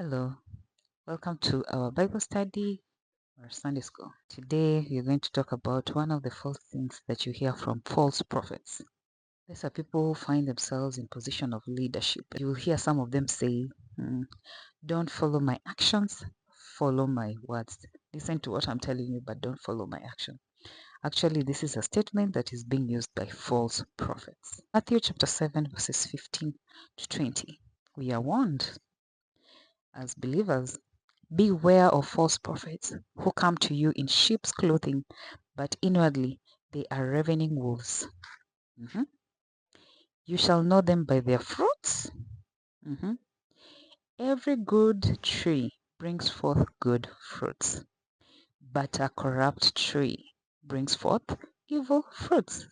Hello, welcome to our Bible study or Sunday school. Today we're going to talk about one of the false things that you hear from false prophets. These are people who find themselves in position of leadership. You will hear some of them say, don't follow my actions, follow my words. Listen to what I'm telling you, but don't follow my action. Actually, this is a statement that is being used by false prophets. Matthew chapter 7 verses 15 to 20. We are warned as believers. Beware of false prophets who come to you in sheep's clothing, but inwardly they are ravening wolves. Mhm. You shall know them by their fruits. Mhm. Every good tree brings forth good fruits, but a corrupt tree brings forth evil fruits.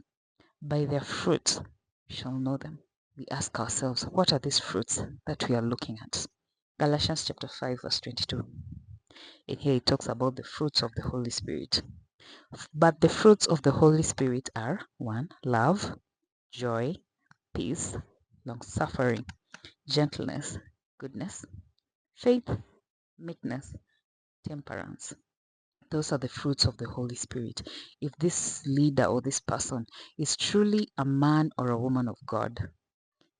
By their fruits you shall know them. We ask ourselves, what are these fruits that we are looking at? Galatians chapter 5 verse 22. And here it talks about the fruits of the Holy Spirit. But the fruits of the Holy Spirit are 1. Love, joy, peace, long-suffering, gentleness, goodness, faith, meekness, temperance. Those are the fruits of the Holy Spirit. If this leader or this person is truly a man or a woman of God,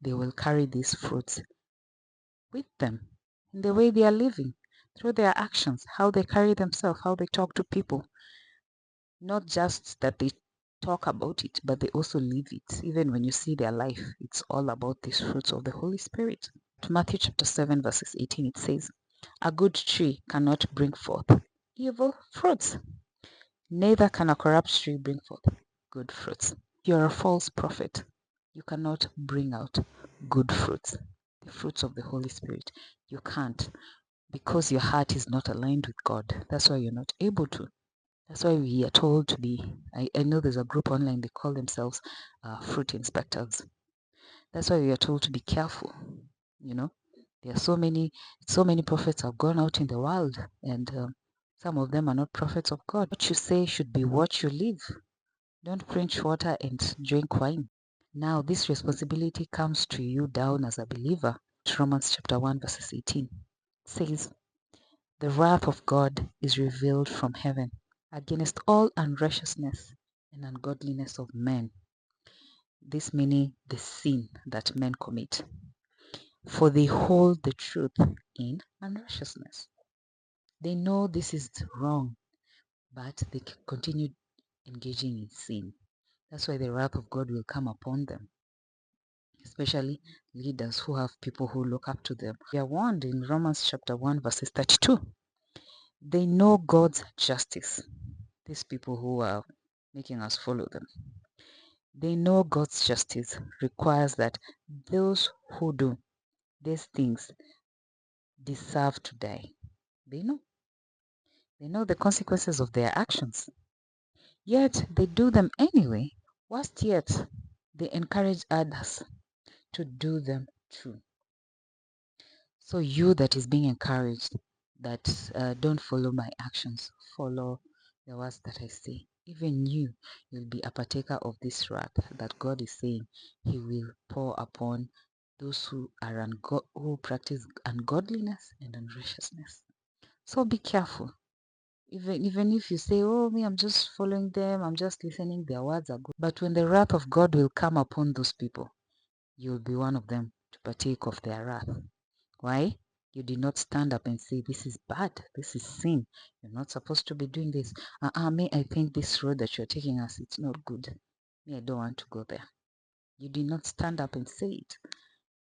they will carry these fruits with them in the way they are living, through their actions, how they carry themselves, how they talk to people. Not just that they talk about it, but they also live it. Even when you see their life, it's all about these fruits of the Holy Spirit. Matthew chapter 7 verses 18, it says, a good tree cannot bring forth evil fruits, neither can a corrupt tree bring forth good fruits. You're a false prophet. You cannot bring out good fruits, the fruits of the Holy Spirit. You can't, because your heart is not aligned with God. That's why you're not able to. That's why we are told to be, I know there's a group online, they call themselves fruit inspectors. That's why we are told to be careful. You know, there are so many prophets have gone out in the world, and some of them are not prophets of God. What you say should be what you live. Don't quench water and drink wine. Now, this responsibility comes to you down as a believer. Romans chapter 1 verses 18 says, the wrath of God is revealed from heaven against all unrighteousness and ungodliness of men. This meaning the sin that men commit. For they hold the truth in unrighteousness. They know this is wrong, but they continue engaging in sin. That's why the wrath of God will come upon them, especially leaders who have people who look up to them. We are warned in Romans chapter 1 verses 32. They know God's justice. These people who are making us follow them. They know God's justice requires that those who do these things deserve to die. They know. They know the consequences of their actions. Yet they do them anyway. Worst yet, they encourage others to do them too. So you that is being encouraged that don't follow my actions, follow the words that I say. Even you'll be a partaker of this wrath that God is saying He will pour upon those who are who practice ungodliness and unrighteousness. So be careful. Even if you say, "Oh, me, I'm just following them, I'm just listening," their words are good. But when the wrath of God will come upon those people, you'll be one of them to partake of their wrath. Why? You did not stand up and say, this is bad, this is sin. You're not supposed to be doing this. Me, I think this road that you're taking us, it's not good. Me, I don't want to go there. You did not stand up and say it.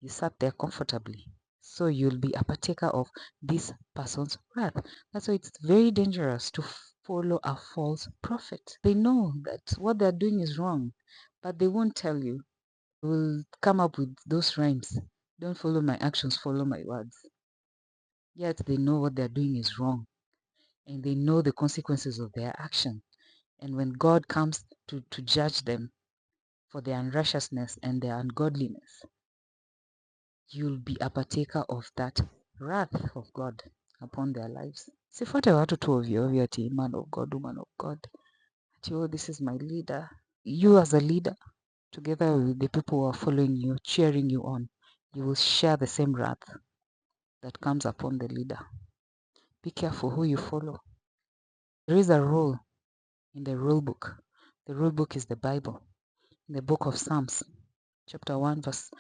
You sat there comfortably. So you'll be a partaker of this person's wrath. That's why it's very dangerous to follow a false prophet. They know that what they're doing is wrong, but they won't tell you. They will come up with those rhymes. Don't follow my actions, follow my words. Yet they know what they're doing is wrong, and they know the consequences of their action. And when God comes to judge them for their unrighteousness and their ungodliness, you'll be a partaker of that wrath of God upon their lives. Sifuate watu tu ovyo ovyo ati man of God, woman of God. Ati, oh, this is my leader. You as a leader, together with the people who are following you, cheering you on, you will share the same wrath. that comes upon the leader. Be careful who you follow. There is a rule in the rule book. The rule book is the Bible. In the book of Psalms, chapter 1, verse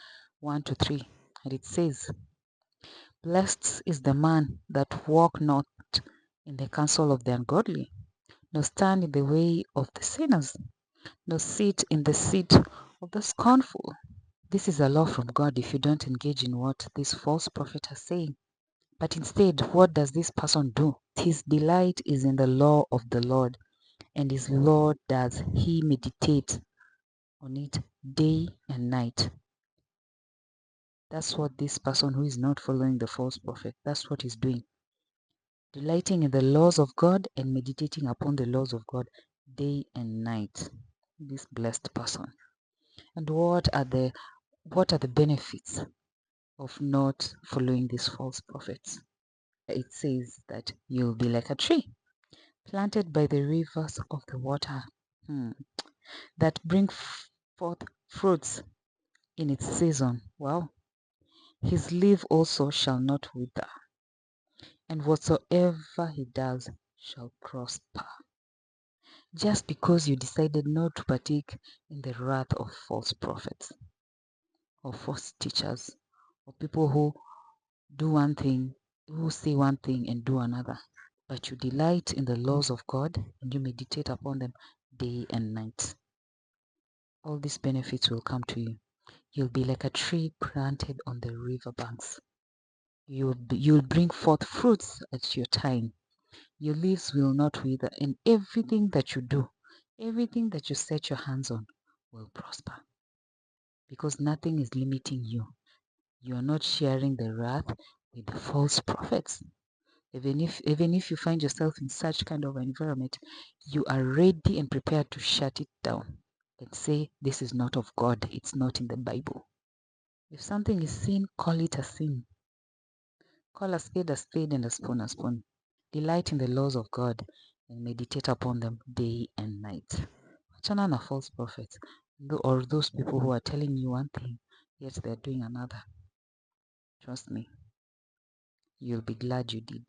1 to 3. And it says, "Blessed is the man that walk not in the counsel of the ungodly, nor stand in the way of the sinners, nor sit in the seat of the scornful." This is a law from God if you don't engage in what this false prophet is saying. But instead, what does this person do? His delight is in the law of the Lord, and his law does he meditate on it day and night. That's what this person who is not following the false prophet, that's what he's doing. Delighting in the laws of God and meditating upon the laws of God day and night. This blessed person. And what are the benefits of not following these false prophets? It says that you'll be like a tree planted by the rivers of the water, that bring forth fruits in its season. Wow. His leaf also shall not wither, and whatsoever he does shall prosper. Just because you decided not to partake in the wrath of false prophets or false teachers or people who do one thing, who say one thing and do another, but you delight in the laws of God and you meditate upon them day and night, all these benefits will come to you. You'll be like a tree planted on the river banks. You'll bring forth fruits at your time. Your leaves will not wither, and everything that you do, everything that you set your hands on will prosper, because nothing is limiting you. You are not sharing the wrath with the false prophets. Even if you find yourself in such kind of environment, you are ready and prepared to shut it down and say, this is not of God, it's not in the Bible. If something is sin, call it a sin. Call a spade and a spoon a spoon. Delight in the laws of God and meditate upon them day and night. Achana na false prophets, or those people who are telling you one thing, yet they're doing another. Trust me, you'll be glad you did.